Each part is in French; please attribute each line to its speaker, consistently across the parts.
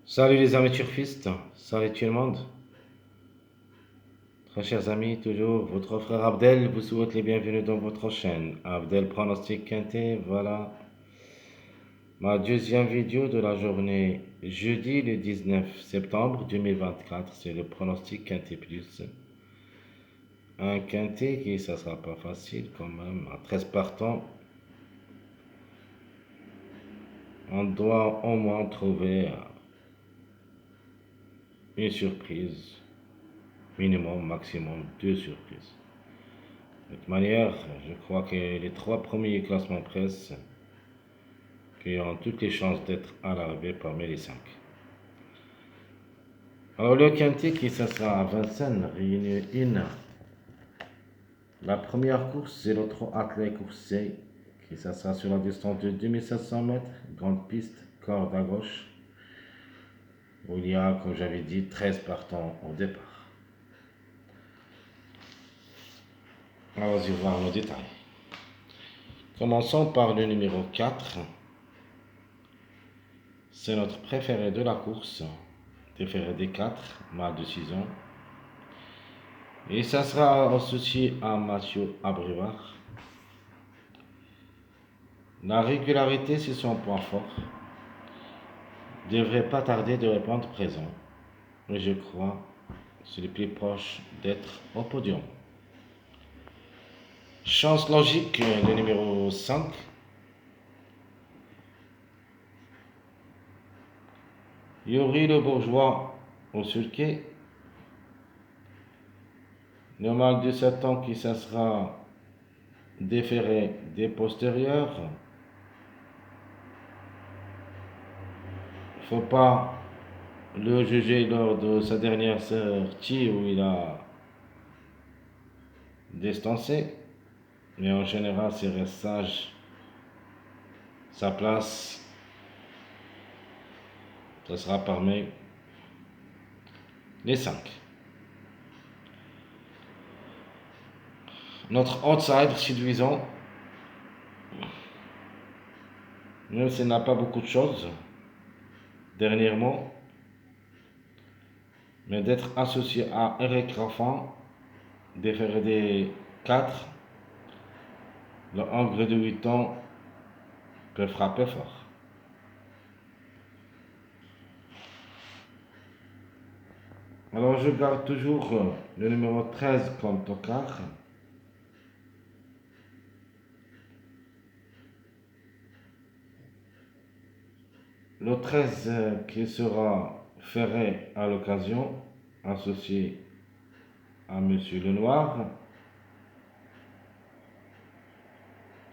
Speaker 1: Salut les amis turfistes, salut tout le monde. Très chers amis, toujours votre frère Abdel vous souhaite les bienvenus dans votre chaîne. Abdel Pronostic Quintet, voilà ma deuxième vidéo de la journée jeudi le 19 septembre 2024. C'est le pronostic Quintet Plus. Un Quintet qui, ça sera pas facile quand même, à 13 partants. On doit au moins trouver une surprise, minimum, maximum deux surprises. De toute manière, je crois que les trois premiers classements presse qui ont toutes les chances d'être à l'arrivée parmi les cinq. Alors le quintet qui ça sera à Vincennes, réunion 1. La première course, c'est le trot attelé course C, qui ça sera sur la distance de 2700 mètres, grande piste, corde à gauche, où il y a, comme j'avais dit, 13 partants au départ. Allons-y voir nos détails. Commençons par le numéro 4. C'est notre préféré de la course, préféré des 4, mâle de 6 ans. Et ça sera associé à Mathieu Abrivard. La régularité, c'est son point fort. Devrait pas tarder de répondre présent. Mais je crois c'est le plus proche d'être au podium. Chance logique, le numéro 5. Yuri le bourgeois au sulquet. Le mâle de 7 ans qui ça sera déféré des postérieurs. Faut pas le juger lors de sa dernière sortie où il a distancé, mais en général, s'il reste sage, sa place, ça sera parmi les 5. Notre outsider séduisant, même s'il n'a pas beaucoup de choses dernièrement, mais d'être associé à Eric Raffin, déféré des 4, le Hongre de 8 ans peut frapper fort. Alors je garde toujours le numéro 13 comme tocard. Le 13 qui sera ferré à l'occasion, associé à Monsieur Lenoir,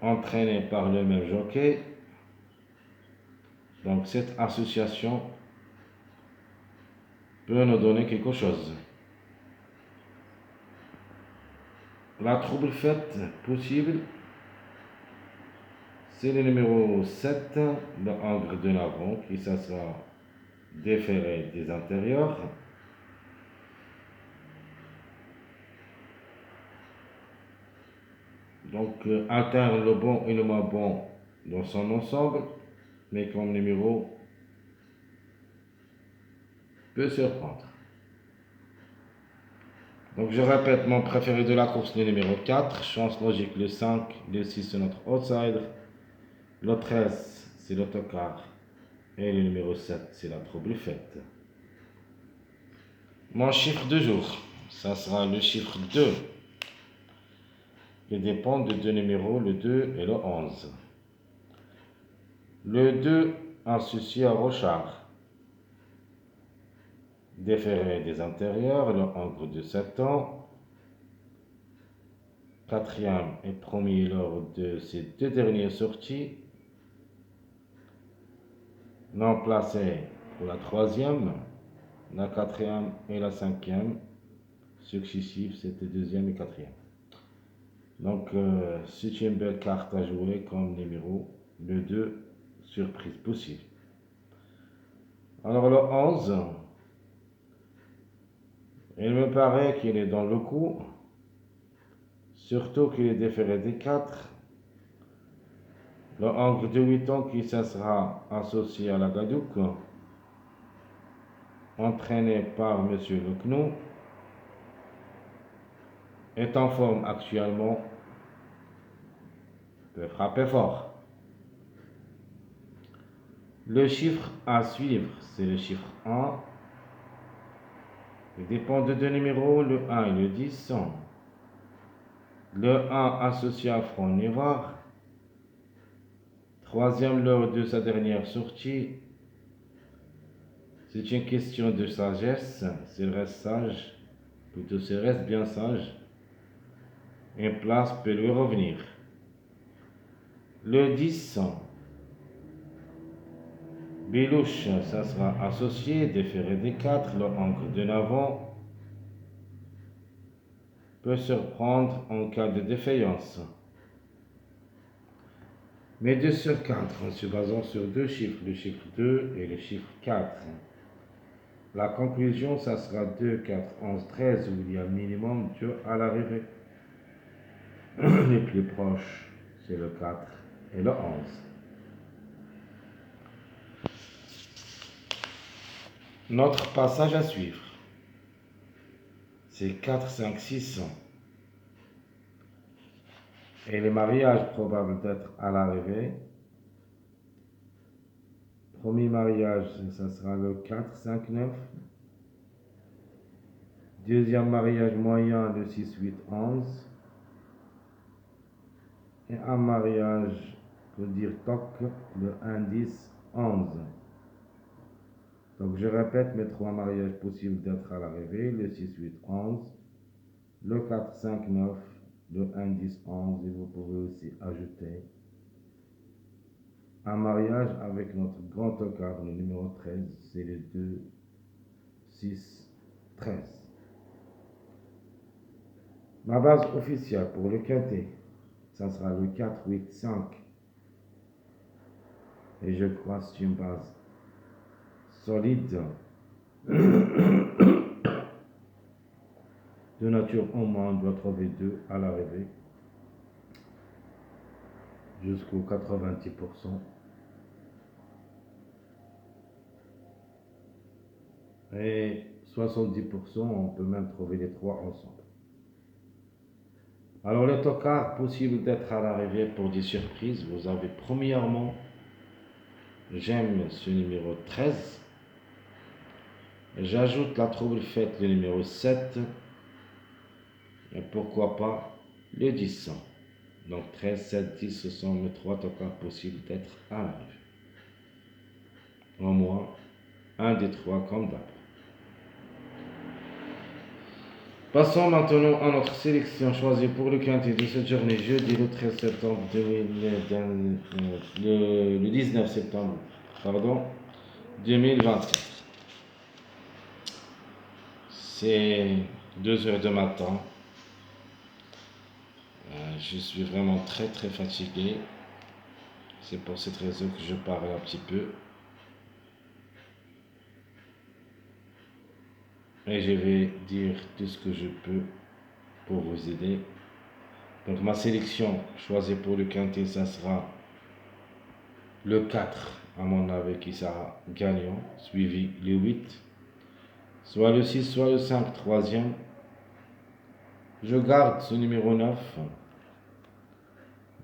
Speaker 1: entraîné par le même jockey. Donc cette association peut nous donner quelque chose. La trouble faite possible, c'est le numéro 7, le Hongre de Navon, qui ça sera déféré des intérieurs. Donc alterne le bon et le moins bon dans son ensemble, mais comme numéro peut surprendre. Donc je répète, mon préféré de la course, le numéro 4, chance logique le 5, le 6 c'est notre outsider, le 13 c'est l'autocar et le numéro 7 c'est la trouble faite. Mon chiffre de jour, ça sera le chiffre 2, qui dépend de deux numéros, le 2 et le 11. Le 2 associé à Rochard, déféré des intérieurs, le Hongre de 7 ans, quatrième et premier lors de ces deux dernières sorties, non placé pour la troisième, la quatrième et la cinquième, successives, c'était deuxième et quatrième. Donc, c'est une belle carte à jouer comme numéro, le 2, surprise possible. Alors, le 11, il me paraît qu'il est dans le coup, surtout qu'il est déféré des 4. Le Hongre de 8 ans qui ça sera associé à la Gadouk. entraîné par Monsieur Lecnou, est en forme actuellement de frapper fort. Le chiffre à suivre, c'est le chiffre 1. Il dépend de deux numéros, le 1 et le 10. Le 1 associé à Front Noir. Troisième lors de sa dernière sortie. C'est une question de sagesse. S'il reste sage, plutôt s'il reste bien sage, une place peut lui revenir. Le 10, Bilouche, ça sera associé, déféré des 4, le encre de l'avant peut se reprendre en cas de défaillance. Mais 2 sur 4, en se basant sur deux chiffres, le chiffre 2 et le chiffre 4. La conclusion, ça sera 2, 4, 11, 13, où il y a minimum 2 à l'arrivée. Les plus proches, c'est le 4 et le 11. Notre passage à suivre, c'est 4, 5, 6. Et les mariages probables d'être à l'arrivée. Premier mariage, ça sera le 4, 5, 9. Deuxième mariage moyen, le 6, 8, 11. Et un mariage, pour dire toc, le 1, 10, 11. Donc je répète mes 3 mariages possibles d'être à l'arrivée, le 6, 8, 11, le 4, 5, 9, le 1, 10, 11, et vous pouvez aussi ajouter un mariage avec notre grand tocard, le numéro 13, c'est le 2, 6, 13. Ma base officielle pour le quintet, ça sera le 4, 8, 5. Et je crois que c'est une base solide. De nature au moins, on doit trouver 2 à l'arrivée. Jusqu'au 90%. Et 70%, on peut même trouver les 3 ensemble. Alors, les tocards possibles d'être à l'arrivée pour des surprises, vous avez premièrement, j'aime ce numéro 13. J'ajoute la trouble faite, le numéro 7. Et pourquoi pas le 10. Donc 13, 7, 10, ce sont mes 3 tocards possibles d'être à l'arrivée. Au moins, un des 3 comme d'hab. Passons maintenant à notre sélection choisie pour le quintet de cette journée, jeudi le 13 septembre le 19 septembre, 2024. C'est 2 heures de matin. Je suis vraiment très fatigué. C'est pour cette raison que je parle un petit peu. Et je vais dire tout ce que je peux pour vous aider. Donc ma sélection choisie pour le quintet, ça sera le 4, à mon avis, qui sera gagnant, suivi le 8, soit le 6, soit le 5, troisième. Je garde ce numéro 9,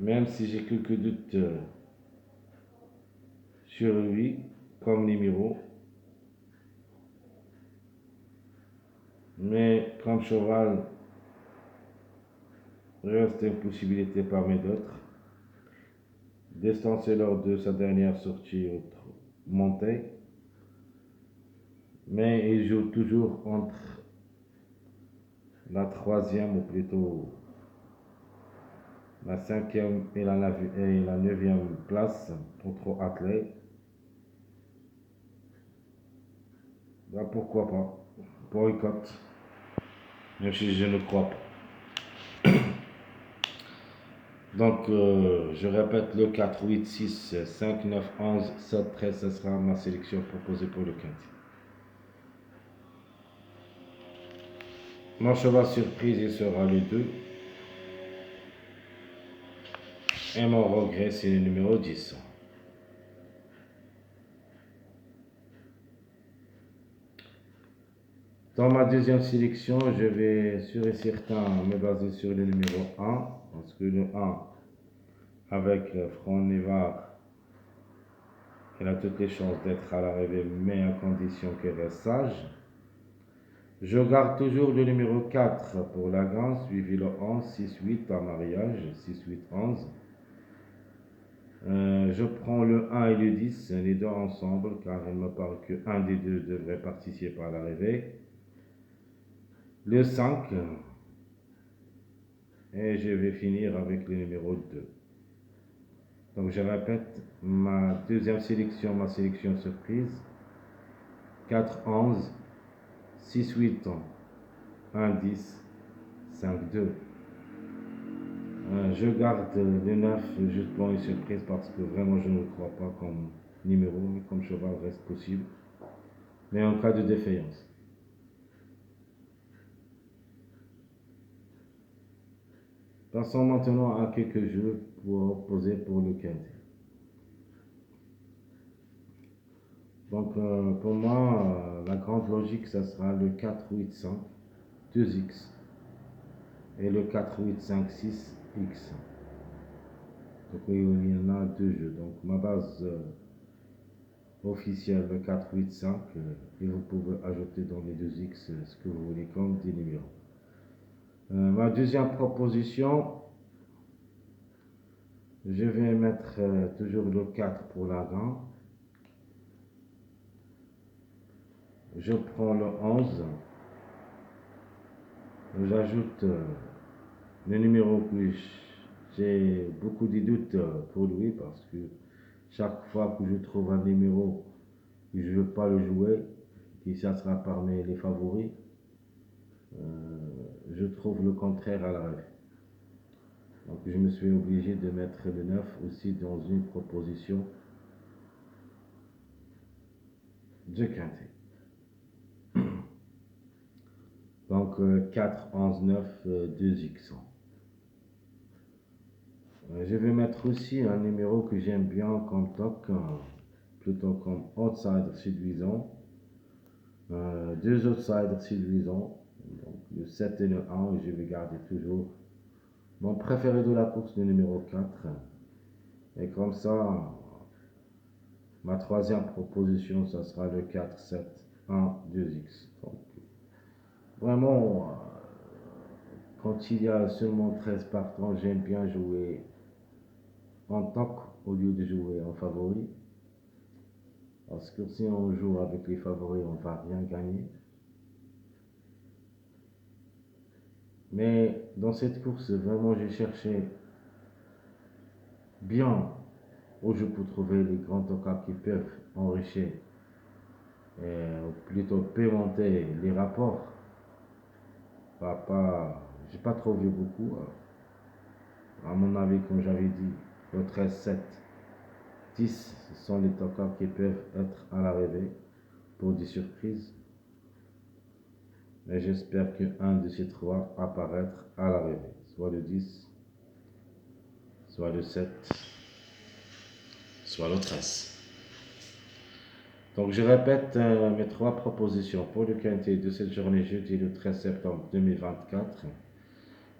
Speaker 1: même si j'ai quelques doutes sur lui comme numéro. Mais comme cheval, reste une possibilité parmi d'autres. Distancé lors de sa dernière sortie montée. Mais il joue toujours entre la troisième, ou plutôt la cinquième et la neuvième place pour trop athlètes. Ben pourquoi pas? Boycott. Même si je ne crois pas. Donc, je répète, le 4, 8, 6, 5, 9, 11, 7, 13, ce sera ma sélection proposée pour le quintet. Mon cheval surprise, il sera le 2. Et mon regret, c'est le numéro 10. Dans ma deuxième sélection, je vais sûr et certain me baser sur le numéro 1, parce que le 1, avec Franck Nevar, il a toutes les chances d'être à l'arrivée, mais à condition qu'il reste sage. Je garde toujours le numéro 4 pour la gagne, suivi le 11, 6, 8 en mariage, 6, 8, 11. Je prends le 1 et le 10, les deux ensemble, car il me paraît qu'un des deux devrait participer à l'arrivée. Le 5, et je vais finir avec le numéro 2. Donc je répète, ma deuxième sélection, ma sélection surprise, 4, 11, 6, 8, 1, 10, 5, 2. Je garde le 9 juste pour une surprise parce que vraiment je ne le crois pas comme numéro, mais comme cheval reste possible. Mais en cas de défaillance. Passons maintenant à quelques jeux pour poser pour le quintet. Donc pour moi, la grande logique, ça sera le 4, 8, 5, 2x et le 4, 8, 5, 6, x. Donc il y en a deux jeux. Donc ma base officielle, le 4, 8, 5, et vous pouvez ajouter dans les 2x ce que vous voulez comme des numéros. Ma deuxième proposition, je vais mettre toujours le 4 pour la gagne. Je prends le 11. J'ajoute le numéro que j'ai beaucoup de doutes pour lui parce que chaque fois que je trouve un numéro que je ne veux pas le jouer, qui ça sera parmi les favoris, je trouve le contraire à l'arrêt. Donc je me suis obligé de mettre le 9 aussi dans une proposition de quintet. Donc 4, 11, 9, 2x. Je vais mettre aussi un numéro que j'aime bien comme toc, plutôt comme outsider séduisant. Deux outsiders séduisants, donc le 7 et le 1, et je vais garder toujours mon préféré de la course, le numéro 4. Et comme ça, ma troisième proposition, ça sera le 4, 7, 1, 2x. Donc, vraiment, quand il y a seulement 13 partants, j'aime bien jouer en toc au lieu de jouer en favori. Parce que si on joue avec les favoris, on ne va rien gagner. Mais dans cette course, vraiment, j'ai cherché bien où je peux trouver les grands tocas qui peuvent enrichir, ou plutôt pimenter les rapports. J'ai pas trouvé beaucoup. À mon avis, comme j'avais dit, le 13, 7, 10, ce sont les tocas qui peuvent être à l'arrivée pour des surprises. Mais j'espère qu'un de ces trois apparaître à l'arrivée, soit le 10, soit le 7, soit le 13. Donc je répète mes trois propositions pour le quintet de cette journée jeudi le 13 septembre 2024.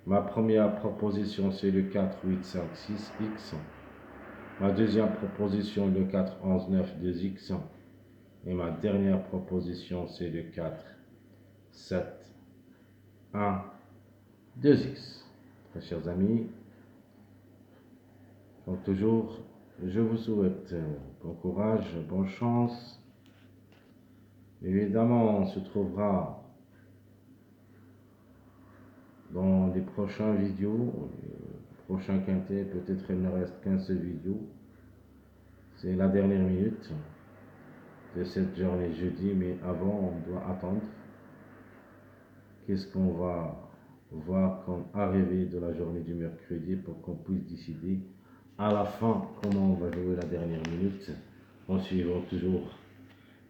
Speaker 1: Ma première proposition c'est le 4, 8, 5, 6, x. Ma deuxième proposition le 4, 11, 9, 2x. Et ma dernière proposition c'est le 4, 7, 1, 2x. Très chers amis, donc toujours, je vous souhaite bon courage, bonne chance. Évidemment, on se trouvera dans les prochaines vidéos, les prochains quintets, peut-être il ne reste qu'un seul vidéo. C'est la dernière minute de cette journée jeudi, mais avant, on doit attendre. Qu'est-ce qu'on va voir comme arrivée de la journée du mercredi pour qu'on puisse décider à la fin comment on va jouer la dernière minute en suivant toujours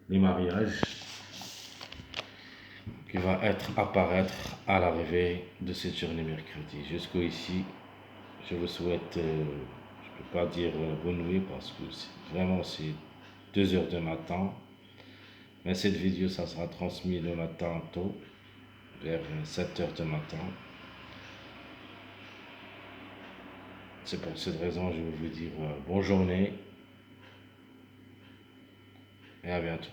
Speaker 1: les mariages qui va apparaître à l'arrivée de cette journée mercredi. Jusqu'ici, je vous souhaite, je ne peux pas dire bonne nuit parce que vraiment c'est 2 heures du matin. Mais cette vidéo, ça sera transmis le matin tôt, vers 7 heures du matin. C'est pour cette raison que je vais vous dire bonne journée et à bientôt.